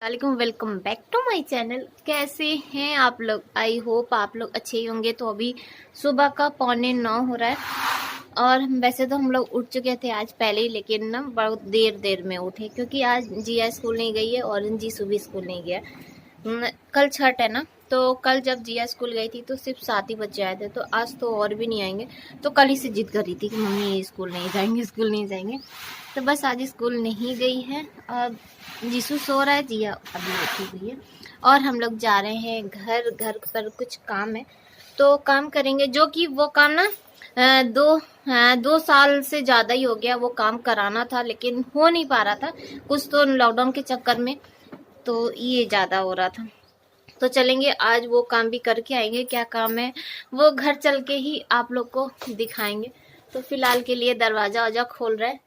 वालेकुम, welcome back to my channel. कैसे हैं आप लोग? आई होप आप लोग अच्छे ही होंगे। तो अभी सुबह का 8:45 हो रहा है और वैसे तो हम लोग उठ चुके थे आज पहले ही, लेकिन ना बहुत देर में उठे क्योंकि आज जिया स्कूल नहीं गई है और जीसू भी स्कूल नहीं गया। कल छठ है ना, तो कल जब जिया स्कूल गई थी तो सिर्फ 7 ही बच्चे आए थे, तो आज तो और भी नहीं आएंगे। तो कल ही से जिद कर रही थी कि मम्मी स्कूल नहीं जाएंगे, स्कूल नहीं जाएंगे। तो बस आज स्कूल नहीं गई है और जीसू सो रहा है, जिया अभी उठी हुई है और हम लोग जा रहे हैं घर पर कुछ काम है तो काम करेंगे, जो कि वो काम ना दो साल से ज़्यादा ही हो गया वो काम कराना था, लेकिन हो नहीं पा रहा था कुछ तो लॉकडाउन के चक्कर में, तो ये ज़्यादा हो रहा था। तो चलेंगे आज वो काम भी करके आएंगे। क्या काम है वो घर चल के ही आप लोग को दिखाएंगे। तो फिलहाल के लिए दरवाजा वजा खोल रहा है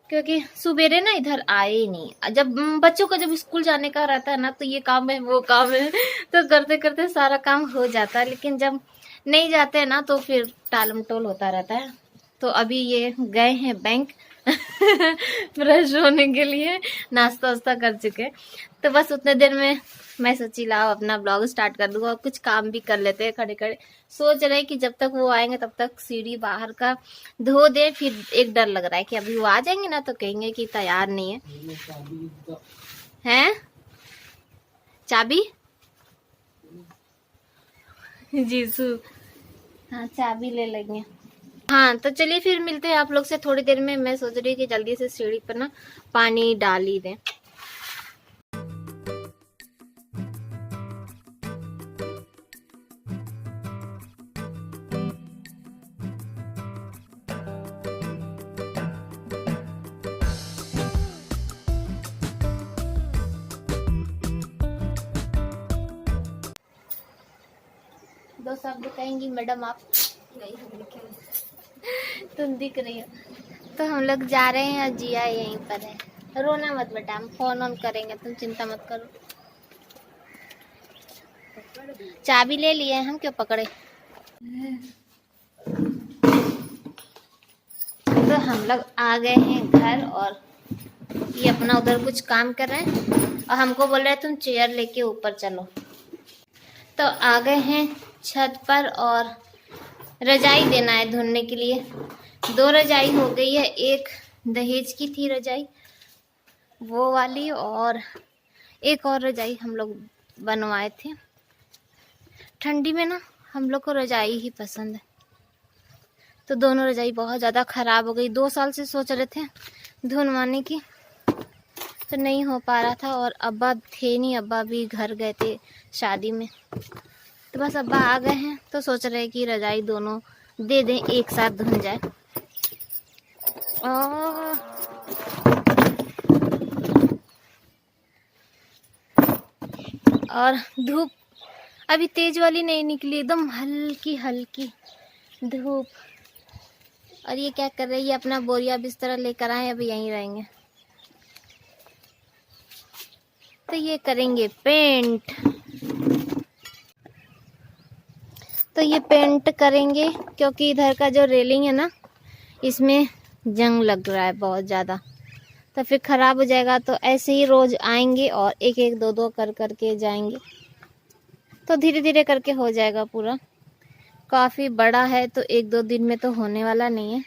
क्योंकि सुबेरे ना इधर आए ही नहीं। जब बच्चों को जब स्कूल जाने का रहता है ना, तो ये काम है वो काम है तो करते करते सारा काम हो जाता है, लेकिन जब नहीं जाते हैं ना तो फिर टालमटोल होता रहता है। तो अभी ये गए हैं बैंक फ्रेश होने के लिए, नाश्ता वास्ता कर चुके। तो बस उतने देर में मैं सोची लाओ अपना ब्लॉग स्टार्ट कर दूंगा और कुछ काम भी कर लेते हैं खड़े खड़े। सोच रहे कि जब तक वो आएंगे तब तक सीढ़ी बाहर का धो दे। फिर एक डर लग रहा है कि अभी वो आ जाएंगे ना तो कहेंगे कि तैयार नहीं है। हैं चाबी जीसू, हाँ चाबी ले लेंगे। हाँ तो चलिए फिर मिलते हैं आप लोग से थोड़ी देर में। मैं सोच रही हूँ कि जल्दी से सीढ़ी पर ना पानी डाल ही दें। दो शब्द कहेंगी मैडम आप? तुम दिख रही हो। तो हम लोग जा रहे हैं, जिया यहीं पर है। रोना मत बेटा, हम फोन ऑन करेंगे, तुम चिंता मत करो। चाबी ले लिए, हम क्यों पकड़े। तो हम लोग आ गए हैं घर और ये अपना उधर कुछ काम कर रहे हैं और हमको बोल रहे हैं तुम चेयर लेके ऊपर चलो। तो आ गए हैं छत पर और रजाई देना है धुलने के लिए। 2 रजाई हो गई है, एक दहेज की थी रजाई वो वाली, और एक और रजाई हम लोग बनवाए थे। ठंडी में ना हम लोग को रजाई ही पसंद है, तो दोनों रजाई बहुत ज़्यादा ख़राब हो गई। 2 साल से सोच रहे थे धुलवाने की, तो नहीं हो पा रहा था और अब्बा थे नहीं, अब्बा भी घर गए थे शादी में। तो बस अब्बा आ गए हैं तो सोच रहे हैं कि रजाई दोनों दे दें, एक साथ धुल जाए। और धूप अभी तेज वाली नहीं निकली, एकदम हल्की हल्की धूप। और ये क्या कर रही है, अपना बोरिया बिस्तरा लेकर आए, अभी यहीं रहेंगे। तो ये करेंगे पेंट, तो ये पेंट करेंगे क्योंकि इधर का जो रेलिंग है ना इसमें जंग लग रहा है बहुत ज़्यादा, तो फिर ख़राब हो जाएगा। तो ऐसे ही रोज़ आएंगे और एक एक दो दो कर करके जाएंगे, तो धीरे धीरे करके हो जाएगा पूरा। काफ़ी बड़ा है तो 1-2 दिन में तो होने वाला नहीं है।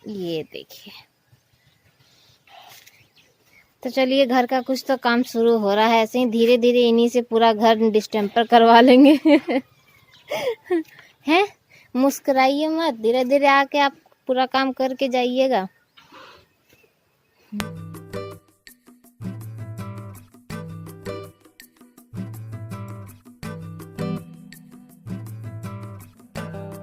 ये देखिए, तो चलिए घर का कुछ तो काम शुरू हो रहा है। ऐसे ही धीरे धीरे इन्हीं से पूरा घर डिस्टेम्पर करवा लेंगे हैं, मुस्कुराइए मत, धीरे धीरे आके आप पूरा काम करके जाइएगा।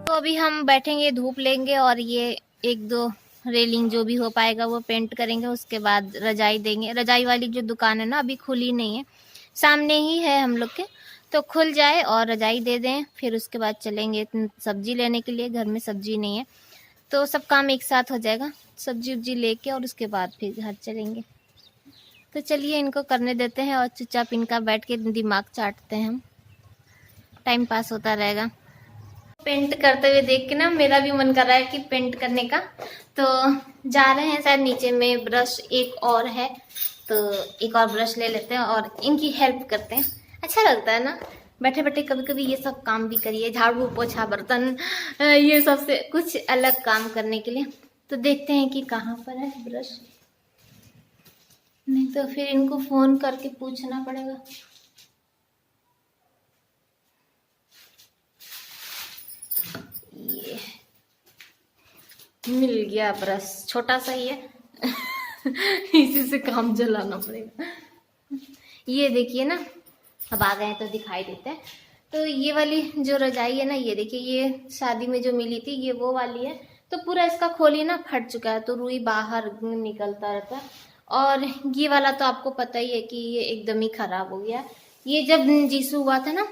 तो अभी हम बैठेंगे, धूप लेंगे और ये 1-2 रेलिंग जो भी हो पाएगा वो पेंट करेंगे। उसके बाद रजाई देंगे। रजाई वाली जो दुकान है ना अभी खुली नहीं है, सामने ही है हम लोग के, तो खुल जाए और रजाई दे दें। फिर उसके बाद चलेंगे सब्जी लेने के लिए, घर में सब्जी नहीं है तो सब काम एक साथ हो जाएगा, सब्जी उब्जी लेके और उसके बाद फिर घर चलेंगे। तो चलिए इनको करने देते हैं और चुपचाप इनका बैठ के दिमाग चाटते हैं हम, टाइम पास होता रहेगा। पेंट करते हुए देख के ना मेरा भी मन कर रहा है कि पेंट करने का। तो जा रहे हैं, शायद नीचे में ब्रश एक और है, तो एक और ब्रश ले लेते हैं और इनकी हेल्प करते हैं। अच्छा लगता है ना बैठे बैठे कभी कभी ये सब काम भी करिए, झाड़ू पोछा बर्तन, ये सब से कुछ अलग काम करने के लिए। तो देखते हैं कि कहाँ पर है ब्रश, नहीं तो फिर इनको फोन करके पूछना पड़ेगा। ये मिल गया ब्रश, छोटा सा ही है इसी से काम चलाना पड़ेगा। ये देखिए ना, अब आ गए तो दिखाई देते हैं। तो ये वाली जो रजाई है ना, ये देखिए, ये शादी में जो मिली थी ये वो वाली है। तो पूरा इसका खोली ना फट चुका है, तो रुई बाहर निकलता रहता है। और ये वाला तो आपको पता ही है कि ये एकदम ही खराब हो गया। ये जब जीसू हुआ था ना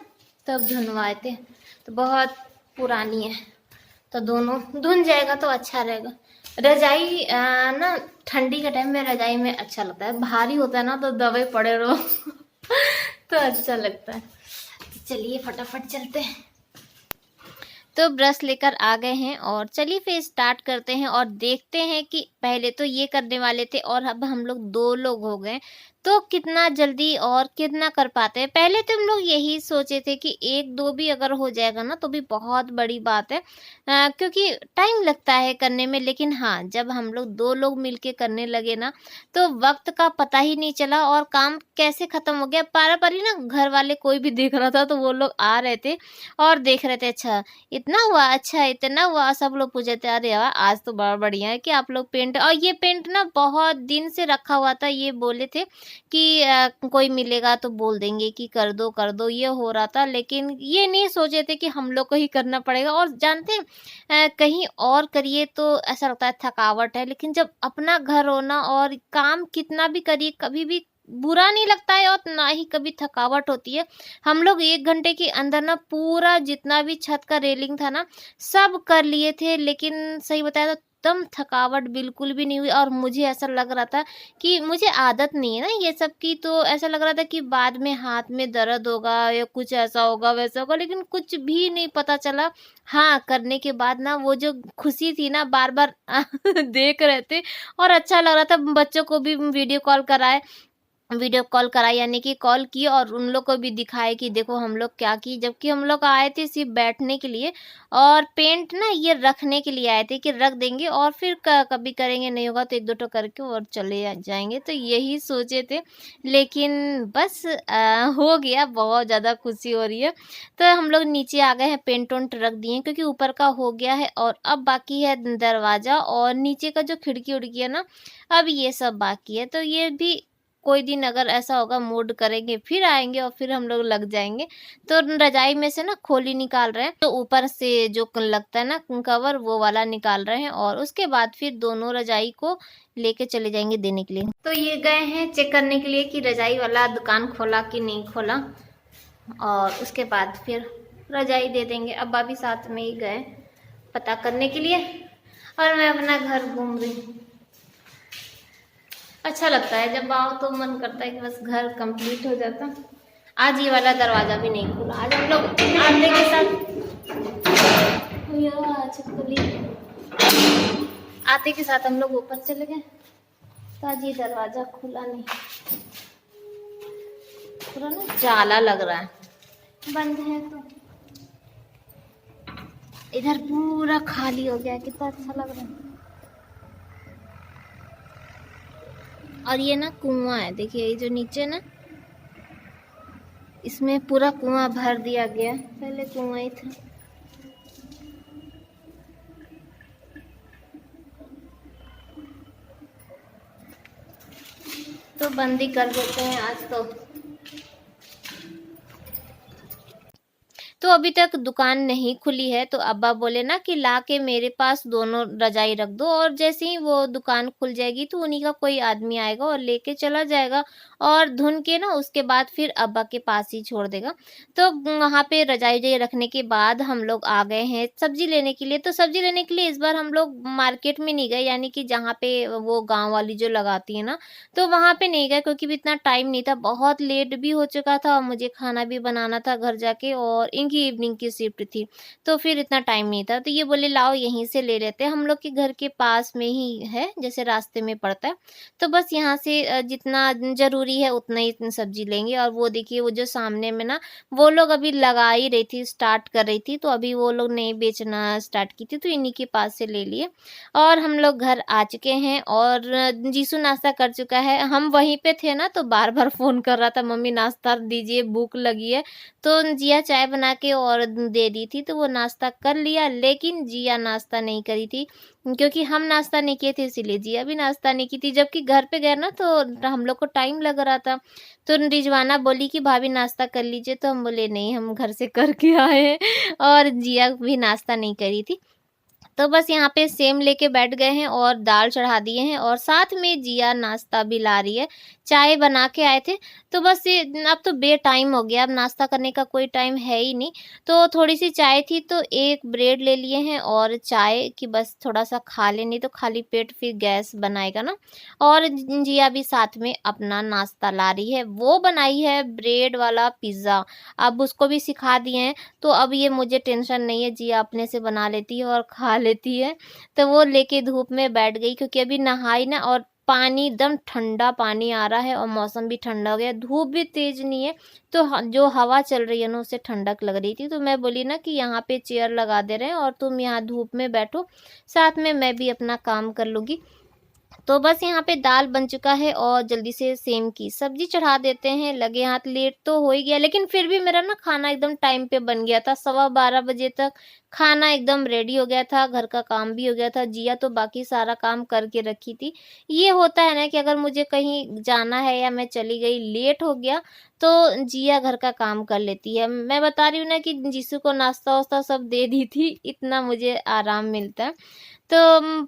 तब धुनवाए थे, तो बहुत पुरानी है, तो दोनों धुन जाएगा तो अच्छा रहेगा। रजाई ना ठंडी के टाइम में रजाई में अच्छा लगता है, भारी होता है ना तो दबे पड़े रहो तो अच्छा लगता है। तो चलिए फटाफट चलते हैं। तो ब्रश लेकर आ गए हैं और चलिए फिर स्टार्ट करते हैं और देखते हैं कि पहले तो ये करने वाले थे और अब हम लोग 2 लोग हो गए, तो कितना जल्दी और कितना कर पाते हैं। पहले तो हम लोग यही सोचे थे कि 1-2 भी अगर हो जाएगा ना तो भी बहुत बड़ी बात है, क्योंकि टाइम लगता है करने में। लेकिन हाँ, जब हम लोग 2 लोग मिलके करने लगे ना तो वक्त का पता ही नहीं चला और काम कैसे खत्म हो गया। पारा पारी ना घर वाले कोई भी देख रहा था तो वो लोग आ रहे थे और देख रहे थे, अच्छा इतना हुआ, अच्छा इतना हुआ। सब लोग पूछे थे, अरे यार आज तो बड़ा बढ़िया है कि आप लोग पेंट। और ये पेंट ना बहुत दिन से रखा हुआ था, ये बोले थे कि कोई मिलेगा तो बोल देंगे कि कर दो, ये हो रहा था। लेकिन ये नहीं सोचे थे कि हम लोग को ही करना पड़ेगा। और जानते हैं, कहीं और करिए तो ऐसा लगता है थकावट है, लेकिन जब अपना घर हो ना और काम कितना भी करिए कभी भी बुरा नहीं लगता है और ना ही कभी थकावट होती है। हम लोग 1 घंटे के अंदर ना पूरा जितना भी छत का रेलिंग था ना सब कर लिए थे, लेकिन सही बताया तो एकदम थकावट बिल्कुल भी नहीं हुई। और मुझे ऐसा लग रहा था कि मुझे आदत नहीं है ना ये सब की, तो ऐसा लग रहा था कि बाद में हाथ में दर्द होगा या कुछ ऐसा होगा वैसा होगा, लेकिन कुछ भी नहीं पता चला। हाँ, करने के बाद ना वो जो खुशी थी ना बार बार देख रहे थे और अच्छा लग रहा था। बच्चों को भी वीडियो कॉल कराई, यानी कि कॉल की और उन लोग को भी दिखाए कि देखो हम लोग क्या की। जबकि हम लोग आए थे सिर्फ बैठने के लिए और पेंट ना ये रखने के लिए आए थे कि रख देंगे और फिर कभी करेंगे, नहीं होगा तो 1-2 ठो करके और चले जाएंगे, तो यही सोचे थे। लेकिन बस हो गया, बहुत ज़्यादा खुशी हो रही है। तो हम लोग नीचे आ गए हैं, पेंट वेंट रख दिए क्योंकि ऊपर का हो गया है और अब बाकी है दरवाज़ा और नीचे का जो खिड़की उड़की है ना, अब ये सब बाकी है। तो ये भी कोई दिन अगर ऐसा होगा मूड करेंगे फिर आएंगे और फिर हम लोग लग जाएंगे। तो रजाई में से ना खोली निकाल रहे हैं, तो ऊपर से जो लगता है ना कवर वो वाला निकाल रहे हैं और उसके बाद फिर दोनों रजाई को लेके चले जाएंगे देने के लिए। तो ये गए हैं चेक करने के लिए कि रजाई वाला दुकान खोला कि नहीं खोला और उसके बाद फिर रजाई दे देंगे। अब्बा भी साथ में ही गए पता करने के लिए और मैं अपना घर घूम रही हूँ। अच्छा लगता है जब आओ तो मन करता है कि बस घर कंप्लीट हो जाता। आज ये वाला दरवाजा भी नहीं खुला, आज हम लोग आते के साथ आते के साथ हम लोग ऊपर चले गए, तो आज ये दरवाजा खुला नहीं, पूरा ना जाला लग रहा है, बंद है। तो इधर पूरा खाली हो गया, कितना अच्छा लग रहा है। और ये ना कुआं है, देखिए ये जो नीचे ना इसमें पूरा कुआं भर दिया गया, पहले कुआं ही था। तो बंद ही कर देते हैं आज तो अभी तक दुकान नहीं खुली है, तो अब्बा बोले ना कि ला के मेरे पास दोनों रजाई रख दो और जैसे ही वो दुकान खुल जाएगी तो उन्हीं का कोई आदमी आएगा और लेके चला जाएगा और धुन के ना उसके बाद फिर अब्बा के पास ही छोड़ देगा। तो वहाँ पे रजाई रखने के बाद हम लोग आ गए हैं सब्जी लेने के लिए। तो सब्जी लेने के लिए इस बार हम लोग मार्केट में नहीं गए, यानी कि जहाँ पे वो गाँव वाली जो लगाती है ना, तो वहाँ पे नहीं गए क्योंकि इतना टाइम नहीं था, बहुत लेट भी हो चुका था और मुझे खाना भी बनाना था घर जाके और इनकी ही इवनिंग की शिफ्ट थी, तो फिर इतना टाइम नहीं था। तो ये बोले लाओ यहीं से ले लेते हैं, हम लोग के घर के पास में ही है, जैसे रास्ते में पड़ता है। तो बस यहाँ से जितना ज़रूरी है उतना ही सब्ज़ी लेंगे। और वो देखिए वो जो सामने में ना, वो लोग अभी लगा ही रही थी, स्टार्ट कर रही थी, तो अभी वो लोग नहीं बेचना स्टार्ट की थी, तो इन्हीं के पास से ले लिए। और हम लोग घर आ चुके हैं और जीसू नाश्ता कर चुका है। हम वहीं पे थे ना, तो बार-बार फ़ोन कर रहा था, मम्मी नाश्ता दीजिए, भूख लगी है। तो जिया चाय बना के और दे दी थी, तो वो नाश्ता कर लिया, लेकिन जिया नाश्ता नहीं करी थी, क्योंकि हम नाश्ता नहीं किए थे इसीलिए जिया भी नाश्ता नहीं की थी। जबकि घर पे गए ना, तो हम लोग को टाइम लग रहा था। तो रिजवाना बोली कि भाभी नाश्ता कर लीजिए, तो हम बोले नहीं, हम घर से करके आए हैं। और जिया भी नाश्ता नहीं करी थी। तो बस यहाँ पे सेम लेके बैठ गए हैं और दाल चढ़ा दिए हैं, और साथ में जिया नाश्ता भी ला रही है। चाय बना के आए थे, तो बस ये अब तो बे टाइम हो गया, अब नाश्ता करने का कोई टाइम है ही नहीं। तो थोड़ी-सी चाय थी, तो एक ब्रेड ले लिए हैं और चाय कि बस थोड़ा-सा खा लें, नहीं तो खाली पेट फिर गैस बनाएगा ना। और जिया भी साथ में अपना नाश्ता ला रही है। वो बनाई है ब्रेड वाला पिज़्ज़ा, अब उसको भी सिखा दिए हैं, तो अब ये मुझे टेंशन नहीं है, जिया अपने से बना लेती है और खा लेती है। तो वो लेके धूप में बैठ गई, क्योंकि अभी नहाई ना, और पानी एकदम ठंडा पानी आ रहा है और मौसम भी ठंडा हो गया, धूप भी तेज़ नहीं है, तो जो हवा चल रही है ना, उससे ठंडक लग रही थी। तो मैं बोली ना कि यहाँ पे चेयर लगा दे रहे हैं और तुम यहाँ धूप में बैठो, साथ में मैं भी अपना काम कर लूँगी। तो बस यहाँ पे दाल बन चुका है और जल्दी से सेम की सब्जी चढ़ा देते हैं। लगे हाथ लेट तो हो ही गया, लेकिन फिर भी मेरा ना खाना एकदम टाइम पे बन गया था। 12:15 बजे तक खाना एकदम रेडी हो गया था, घर का काम भी हो गया था। जिया तो बाकी सारा काम करके रखी थी। ये होता है ना कि अगर मुझे कहीं जाना है या मैं चली गई, लेट हो गया, तो जिया घर का काम कर लेती है। मैं बता रही हूँ ना कि जीसू को नाश्ता-वास्ता सब दे दी थी, इतना मुझे आराम मिलता है। तो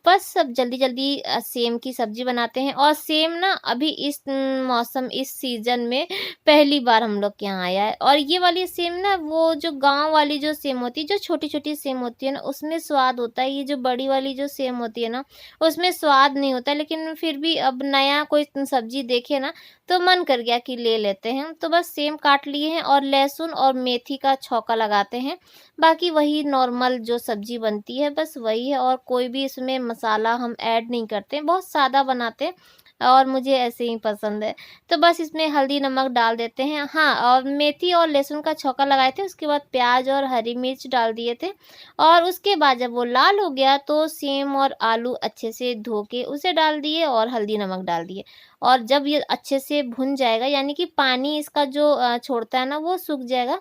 बस सब जल्दी-जल्दी सेम की सब्ज़ी बनाते हैं। और सेम ना अभी इस मौसम, इस सीज़न में पहली बार हम लोग के यहाँ आया है। और ये वाली सेम ना, वो जो गाँव वाली जो सेम होती है, जो छोटी-छोटी सेम होती है ना, उसमें स्वाद होता है। ये जो बड़ी वाली जो सेम होती है ना, उसमें स्वाद नहीं होता है। लेकिन फिर भी अब नया कोई सब्ज़ी देखे ना, तो मन कर गया कि ले लेते हैं। तो बस सेम काट लिए हैं और लहसुन और मेथी का छौंका लगाते हैं। बाकी वही नॉर्मल जो सब्ज़ी बनती है, बस वही है, और कोई भी इसमें मसाला हम ऐड नहीं करते, बहुत सादा बनाते हैं और मुझे ऐसे ही पसंद है। तो बस इसमें हल्दी नमक डाल देते हैं। हाँ, और मेथी और लहसुन का छौंका लगाए थे, उसके बाद प्याज और हरी मिर्च डाल दिए थे, और उसके बाद जब वो लाल हो गया, तो सेम और आलू अच्छे से धो के उसे डाल दिए और हल्दी नमक डाल दिए। और जब ये अच्छे से भुन जाएगा, यानी कि पानी इसका जो छोड़ता है ना, वो सूख जाएगा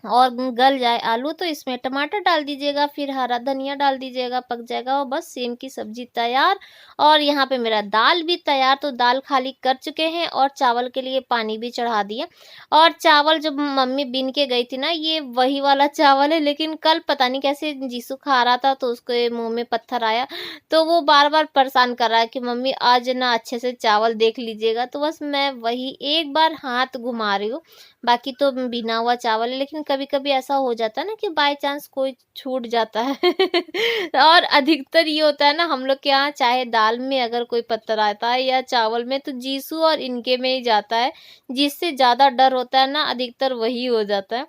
और गल जाए आलू, तो इसमें टमाटर डाल दीजिएगा, फिर हरा धनिया डाल दीजिएगा, पक जाएगा और बस सेम की सब्ज़ी तैयार। और यहाँ पे मेरा दाल भी तैयार, तो दाल खाली कर चुके हैं और चावल के लिए पानी भी चढ़ा दिए। और चावल जब मम्मी बीन के गई थी ना, ये वही वाला चावल है, लेकिन कल पता नहीं कैसे जीसू खा रहा था, तो उसके मुँह में पत्थर आया, तो वो बार-बार परेशान कर रहा है कि मम्मी आज ना अच्छे से चावल देख लीजिएगा। तो बस मैं वही एक बार हाथ घुमा रही हूँ, बाकी तो बिना हुआ चावल है। लेकिन कभी-कभी ऐसा हो जाता है ना कि बाय चांस कोई छूट जाता है। और अधिकतर ये होता है ना हम लोग के यहाँ, चाहे दाल में अगर कोई पत्थर आता है या चावल में, तो जीसू और इनके में ही जाता है। जिससे ज़्यादा डर होता है ना, अधिकतर वही हो जाता है।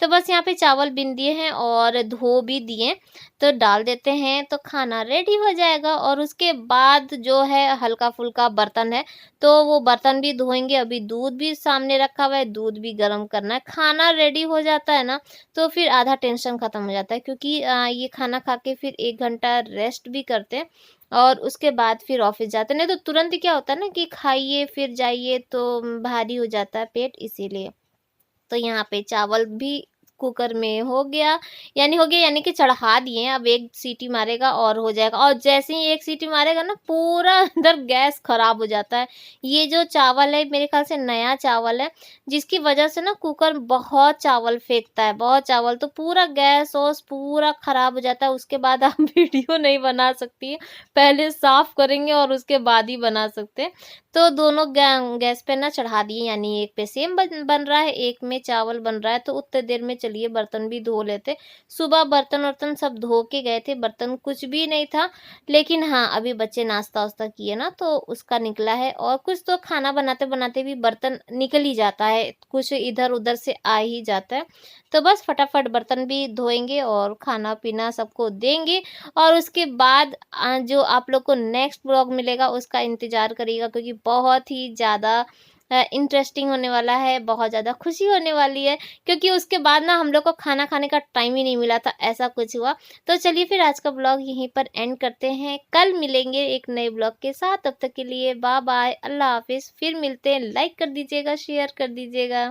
तो बस यहाँ पे चावल बिन दिए हैं और धो भी दिए, तो डाल देते हैं, तो खाना रेडी हो जाएगा। और उसके बाद जो है हल्का-फुल्का बर्तन है, तो वो बर्तन भी धोएँगे। अभी दूध भी सामने रखा हुआ है, दूध भी गरम करना है। खाना रेडी हो जाता है ना, तो फिर आधा टेंशन खत्म हो जाता है, क्योंकि ये खाना खा के फिर 1 घंटा रेस्ट भी करते हैं और उसके बाद फिर ऑफ़िस जाते हैं। नहीं तो तुरंत क्या होता है ना कि खाइए फिर जाइए, तो भारी हो जाता है पेट, इसीलिए। तो यहाँ पे चावल भी कुकर में हो गया, यानी कि चढ़ा दिए हैं। अब 1 सीटी मारेगा और हो जाएगा, और जैसे ही 1 सीटी मारेगा ना, पूरा अंदर गैस खराब हो जाता है। ये जो चावल है मेरे ख़्याल से नया चावल है, जिसकी वज़ह से ना कुकर बहुत चावल फेंकता है, बहुत चावल, तो पूरा गैस-वैस पूरा खराब हो जाता है। उसके बाद आप वीडियो नहीं बना सकती हैं, पहले साफ़ करेंगे और उसके बाद ही बना सकते हैं। तो दोनों गैस पे ना चढ़ा दिए, यानी एक पे सेम बन रहा है, एक में चावल बन रहा है, तो उतने देर में चलिए चलिए बर्तन भी धो लेते। सुबह बर्तन वर्तन सब धो के गए थे, बर्तन कुछ भी नहीं था, लेकिन हाँ अभी बच्चे नाश्ता वास्ता किए ना तो उसका निकला है। और कुछ तो खाना बनाते बनाते भी बर्तन निकल ही जाता है, कुछ इधर उधर से आ ही जाता है। तो बस फटाफट बर्तन भी धोएंगे और खाना पीना सबको देंगे। और उसके बाद जो आप लोग को नेक्स्ट ब्लॉग मिलेगा उसका इंतज़ार करिएगा, क्योंकि बहुत ही ज़्यादा इंटरेस्टिंग होने वाला है, बहुत ज़्यादा खुशी होने वाली है, क्योंकि उसके बाद ना हम लोग को खाना खाने का टाइम ही नहीं मिला था, ऐसा कुछ हुआ। तो चलिए फिर आज का ब्लॉग यहीं पर एंड करते हैं, कल मिलेंगे एक नए ब्लॉग के साथ। तब तक के लिए बाय बाय, अल्लाह हाफिज़। फिर मिलते हैं, लाइक कर दीजिएगा, शेयर कर दीजिएगा।